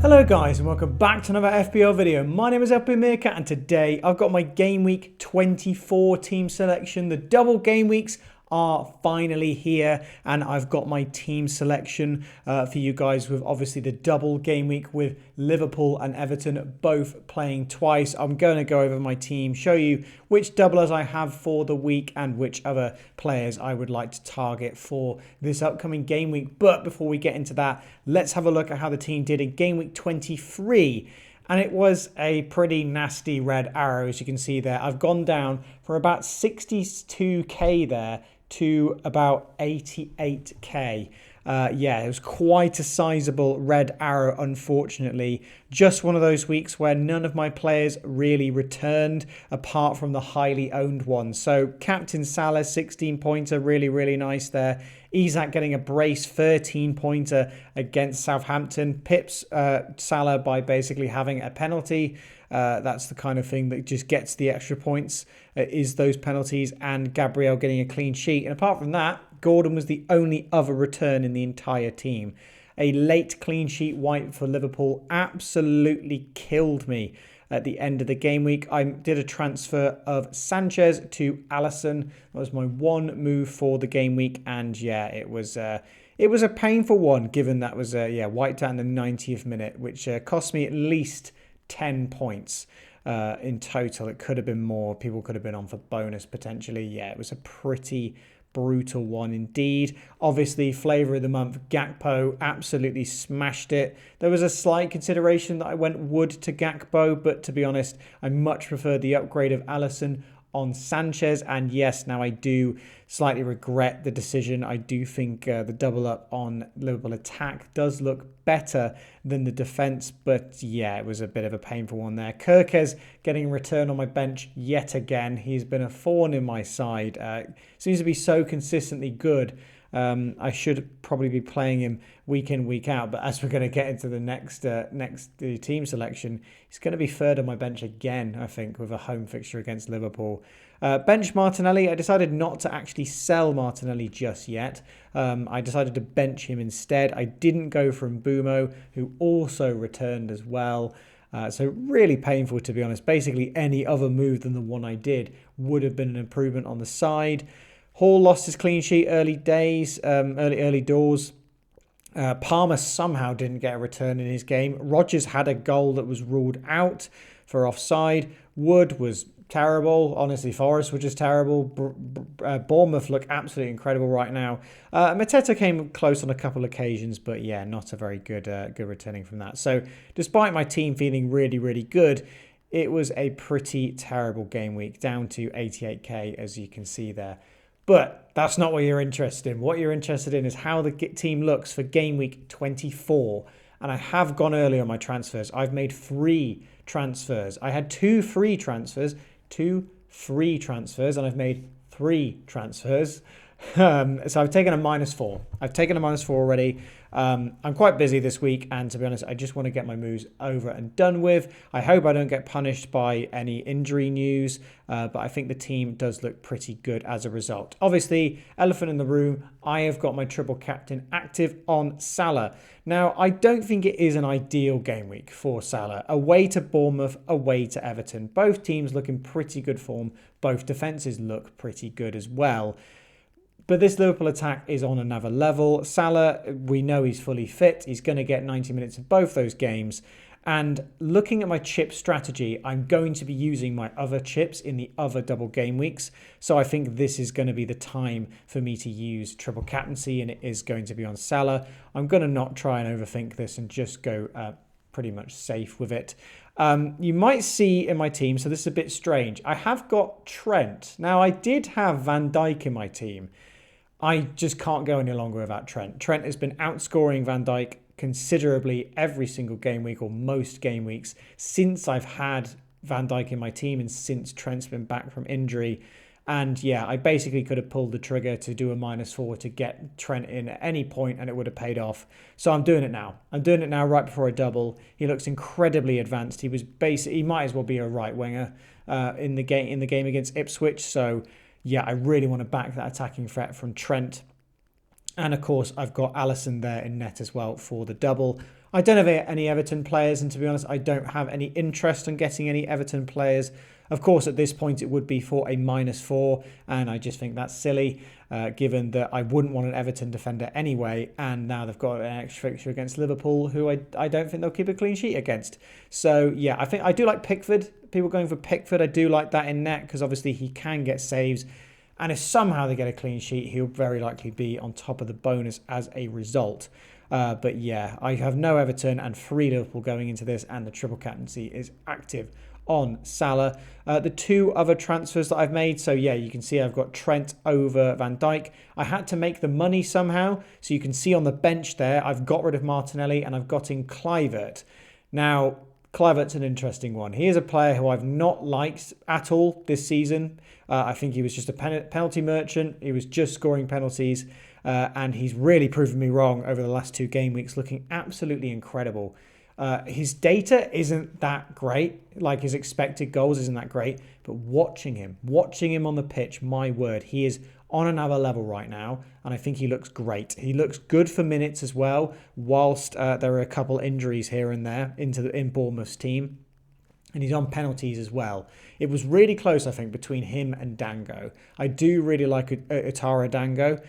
Hello guys and welcome back to another FPL video. My name is LP Meerkat and today I've got my Game Week 24 team selection. The double game weeks are finally here and I've got my team selection for you guys with obviously the double game week with Liverpool and Everton both playing twice. I'm going to go over my team, show you which doublers I have for the week and which other players I would like to target for this upcoming game week. But before we get into that, let's have a look at how the team did in game week 23. And it was a pretty nasty red arrow, as you can see there. I've gone down from about 62k there to about 88k. Yeah, it was quite a sizable red arrow, unfortunately. Just one of those weeks where none of my players really returned, apart from the highly owned ones. So Captain Salah, 16-pointer, really nice there. Isak getting a brace 13-pointer against Southampton. Pips Salah by basically having a penalty. That's the kind of thing that just gets the extra points, is those penalties, and Gabriel getting a clean sheet. And apart from that, Gordon was the only other return in the entire team. A late clean sheet wipe for Liverpool absolutely killed me at the end of the game week. I did a transfer of Sanchez to Alisson. That was my one move for the game week, and yeah, it was a painful one, given that was wiped out in the 90th minute, which cost me at least 10 points in total. It could have been more. People could have been on for bonus potentially. Yeah, it was a pretty brutal one indeed. Obviously, flavour of the month, Gakpo absolutely smashed it. There was a slight consideration that I went Wood to Gakpo, but to be honest, I much prefer the upgrade of Alisson on Sanchez. And yes, now I do slightly regret the decision. I do think the double up on Liverpool attack does look better than the defence, but yeah, it was a bit of a painful one there. Kirkes getting a return on my bench yet again. He's been a thorn in my side. Seems to be so consistently good. I should probably be playing him week in, week out, but as we're going to get into the next team selection, he's going to be third on my bench again, I think, with a home fixture against Liverpool. Bench Martinelli. I decided not to actually sell Martinelli just yet. I decided to bench him instead. I didn't go for Mbumo, who also returned as well. So really painful, to be honest. Basically, any other move than the one I did would have been an improvement on the side. Hall lost his clean sheet early days, early doors. Palmer somehow didn't get a return in his game. Rodgers had a goal that was ruled out for offside. Wood was terrible. Honestly, Forest were just terrible. Bournemouth look absolutely incredible right now. Mateta came close on a couple of occasions, but yeah, not a very good returning from that. So despite my team feeling really good, it was a pretty terrible game week, down to 88k, as you can see there. But that's not what you're interested in. What you're interested in is how the team looks for game week 24. And I have gone early on my transfers. I've made 3 transfers. I had 2 free transfers, and I've made 3 transfers. So I've taken a -4. I've taken a -4 already. I'm quite busy this week, and to be honest, I just want to get my moves over and done with. I hope I don't get punished by any injury news, but I think the team does look pretty good as a result. Obviously, elephant in the room, I have got my triple captain active on Salah. Now, I don't think it is an ideal game week for Salah. Away to Bournemouth, away to Everton. Both teams look in pretty good form. Both defences look pretty good as well. But this Liverpool attack is on another level. Salah, we know he's fully fit. He's going to get 90 minutes in both those games. And looking at my chip strategy, I'm going to be using my other chips in the other double game weeks. So I think this is going to be the time for me to use triple captaincy, and it is going to be on Salah. I'm going to not try and overthink this and just go pretty much safe with it. You might see in my team, so this is a bit strange, I have got Trent. Now, I did have Van Dijk in my team. I just can't go any longer without Trent. Trent has been outscoring Van Dijk considerably every single game week, or most game weeks, since I've had Van Dijk in my team and since Trent's been back from injury. And yeah, I basically could have pulled the trigger to do a -4 to get Trent in at any point and it would have paid off. So I'm doing it now. I'm doing it now right before a double. He looks incredibly advanced. He might as well be a right winger in the game against Ipswich. So yeah, I really want to back that attacking threat from Trent. And of course, I've got Alisson there in net as well for the double. I don't have any Everton players, and to be honest, I don't have any interest in getting any Everton players. Of course, at this point, it would be for a -4, and I just think that's silly, given that I wouldn't want an Everton defender anyway, and now they've got an extra fixture against Liverpool, who I don't think they'll keep a clean sheet against. So, yeah, I think I do like Pickford. People going for Pickford, I do like that in net, because obviously he can get saves, and if somehow they get a clean sheet, he'll very likely be on top of the bonus as a result. But yeah, I have no Everton and 3 Liverpool going into this, and the triple captaincy is active on Salah. The 2 other transfers that I've made, so yeah, you can see I've got Trent over Van Dijk. I had to make the money somehow, so you can see on the bench there, I've got rid of Martinelli and I've got in Kluivert. Now, Kluivert's an interesting one. He is a player who I've not liked at all this season. I think he was just a penalty merchant. He was just scoring penalties. And he's really proven me wrong over the last 2 game weeks, looking absolutely incredible. His data isn't that great, like his expected goals isn't that great, but watching him on the pitch, my word, he is on another level right now, and I think he looks great. He looks good for minutes as well, whilst there are a couple injuries here and there in Bournemouth's team. And he's on penalties as well. It was really close, I think, between him and Dango. I do really like Utara Dango.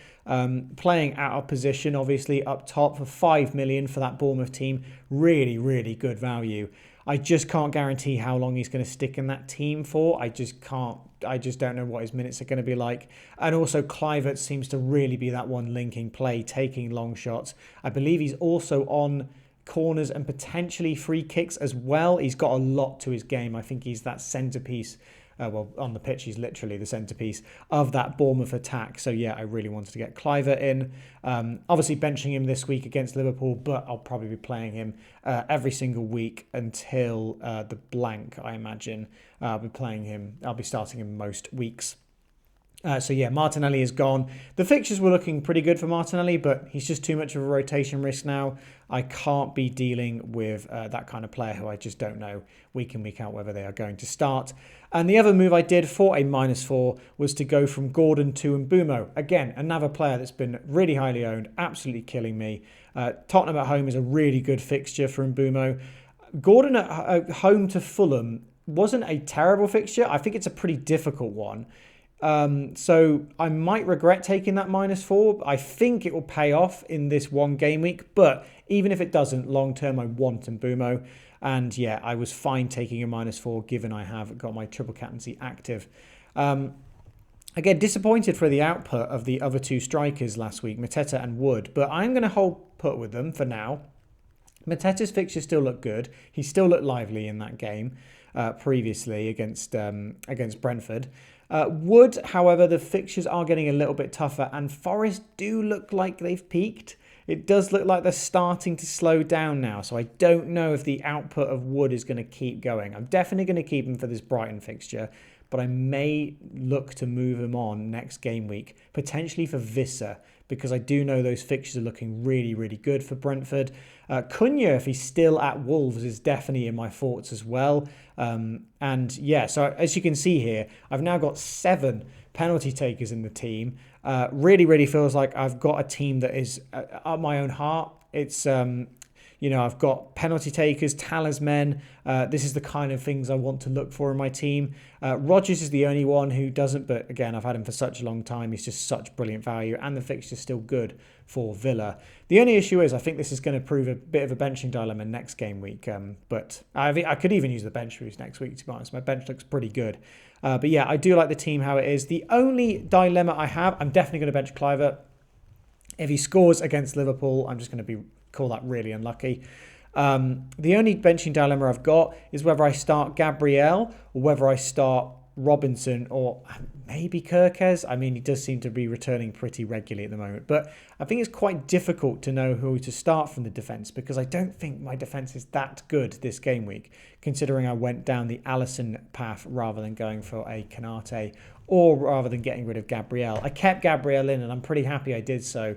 Playing out of position, obviously, up top for 5 million for that Bournemouth team. Really, really good value. I just can't guarantee how long he's going to stick in that team for. I just can't. I just don't know what his minutes are going to be like. And also, Kluivert seems to really be that one linking play, taking long shots. I believe he's also on corners and potentially free kicks as well. He's got a lot to his game. I think he's that centrepiece. Well, on the pitch, he's literally the centrepiece of that Bournemouth attack. So, yeah, I really wanted to get Kluivert in. Obviously, benching him this week against Liverpool, but I'll probably be playing him every single week until the blank, I imagine. I'll be playing him. I'll be starting him most weeks. So yeah, Martinelli is gone. The fixtures were looking pretty good for Martinelli, but he's just too much of a rotation risk now. I can't be dealing with that kind of player who I just don't know week in, week out whether they are going to start. And the other move I did for a -4 was to go from Gordon to Mbeumo. Again, another player that's been really highly owned, absolutely killing me. Tottenham at home is a really good fixture for Mbeumo. Gordon at home to Fulham wasn't a terrible fixture. I think it's a pretty difficult one. So I might regret taking that -4. I think it will pay off in this one game week, but even if it doesn't, long term I want Mbeumo. And yeah, I was fine taking a -4 given I have got my triple captaincy active. Again, disappointed for the output of the other 2 strikers last week, Mateta and Wood, but I'm going to hold put with them for now. Mateta's fixtures still look good. He still looked lively in that game previously against Brentford. Wood, however, the fixtures are getting a little bit tougher, and Forest do look like they've peaked. It does look like they're starting to slow down now, so I don't know if the output of Wood is going to keep going. I'm definitely going to keep him for this Brighton fixture, but I may look to move him on next game week, potentially for Visser, because I do know those fixtures are looking really, really good for Brentford. Cunha, if he's still at Wolves, is definitely in my thoughts as well. And yeah, so as you can see here, I've now got 7 penalty takers in the team. Really, really feels like I've got a team that is at my own heart. It's, I've got penalty takers, talisman. This is the kind of things I want to look for in my team. Rodgers is the only one who doesn't, but again, I've had him for such a long time. He's just such brilliant value, and the fixture's still good for Villa. The only issue is I think this is going to prove a bit of a benching dilemma next game week. But I could even use the bench boost next week, to be honest. My bench looks pretty good. But yeah, I do like the team how it is. The only dilemma I have, I'm definitely going to bench Kluivert. If he scores against Liverpool, I'm just going to call that really unlucky. The only benching dilemma I've got is whether I start Gabriel or whether I start Robinson or maybe Kirkez. I mean, he does seem to be returning pretty regularly at the moment, but I think it's quite difficult to know who to start from the defence because I don't think my defence is that good this game week, considering I went down the Alisson path rather than going for a Canate or rather than getting rid of Gabriel. I kept Gabriel in and I'm pretty happy I did so,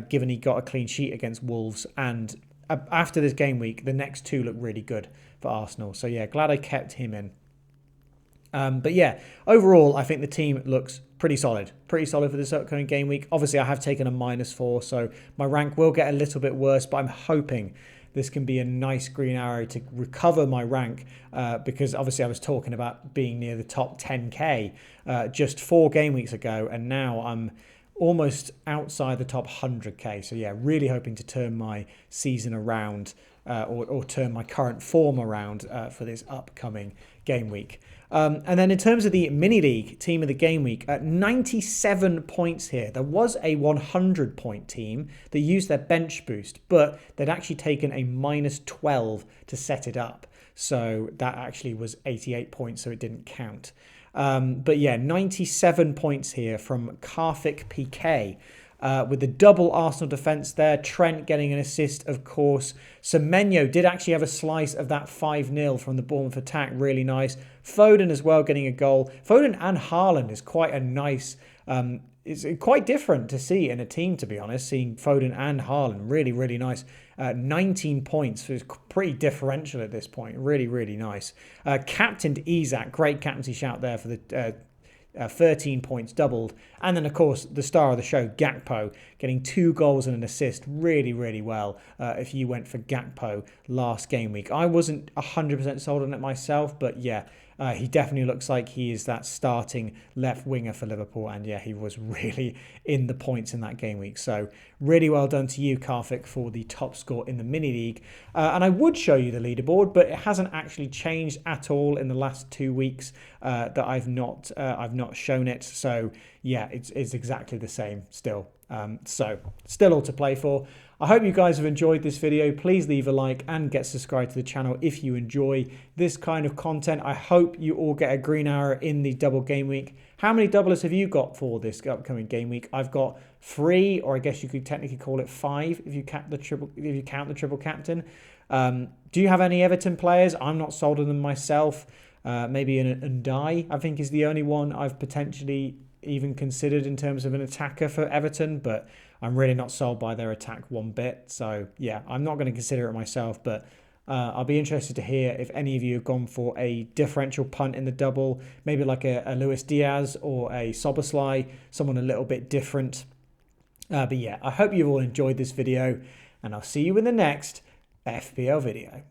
given he got a clean sheet against Wolves, and after this game week, the next 2 look really good for Arsenal. So yeah, glad I kept him in. But yeah, overall, I think the team looks pretty solid for this upcoming game week. Obviously, I have taken a -4, so my rank will get a little bit worse, but I'm hoping this can be a nice green arrow to recover my rank because obviously I was talking about being near the top 10k just 4 game weeks ago, and now I'm almost outside the top 100k. So yeah, really hoping to turn my season around or turn my current form around for this upcoming game week. And then in terms of the mini league team of the game week, at 97 points here, there was a 100 point team that used their bench boost, but they'd actually taken a -12 to set it up. So that actually was 88 points, so it didn't count. But yeah, 97 points here from Karthik PK. With the double Arsenal defence there. Trent getting an assist, of course. Semenyo did actually have a slice of that 5-0 from the Bournemouth attack. Really nice. Foden as well getting a goal. Foden and Haaland is quite a nice... it's quite different to see in a team, to be honest. Seeing Foden and Haaland. Really, really nice. 19 points. So it's pretty differential at this point. Really, really nice. Captained Isak. Great captaincy shout there for the... 13 points doubled. And then, of course, the star of the show, Gakpo, getting 2 goals and an assist. Really, really well if you went for Gakpo last game week. I wasn't 100% sold on it myself, but yeah, he definitely looks like he is that starting left winger for Liverpool. And yeah, he was really in the points in that game week. So really well done to you, Karthik, for the top score in the mini league. And I would show you the leaderboard, but it hasn't actually changed at all in the last 2 weeks that I've not shown it. So yeah, it's exactly the same still. So still all to play for. I hope you guys have enjoyed this video. Please leave a like and get subscribed to the channel if you enjoy this kind of content. I hope you all get a green arrow in the double game week. How many doublers have you got for this upcoming game week? I've got 3, or I guess you could technically call it 5 if you count the triple captain. Do you have any Everton players? I'm not sold on them myself. Maybe an Ndai, I think, is the only one I've potentially even considered in terms of an attacker for Everton, but I'm really not sold by their attack one bit. So yeah, I'm not going to consider it myself, but I'll be interested to hear if any of you have gone for a differential punt in the double, maybe like a Luis Diaz or a Soboslai, someone a little bit different. But yeah, I hope you've all enjoyed this video, and I'll see you in the next FPL video.